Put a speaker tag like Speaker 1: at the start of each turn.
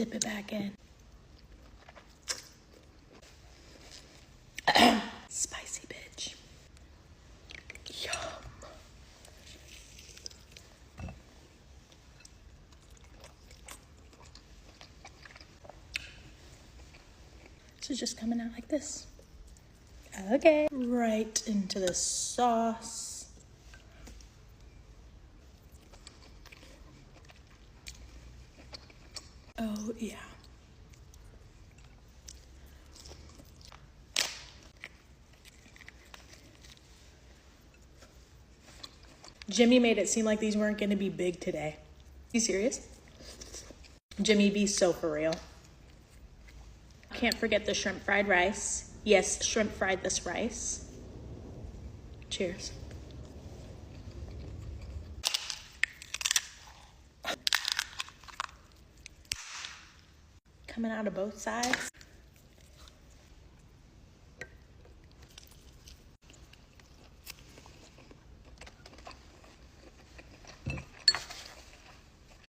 Speaker 1: Dip it back in. Spicy bitch. Yum. So just coming out like this. Okay. Right into the sauce. Oh yeah. Jimmy made it seem like these weren't gonna be big today. You serious? Jimmy be so for real. Can't forget the shrimp fried rice. Yes, shrimp fried this rice. Cheers. Coming out of both sides.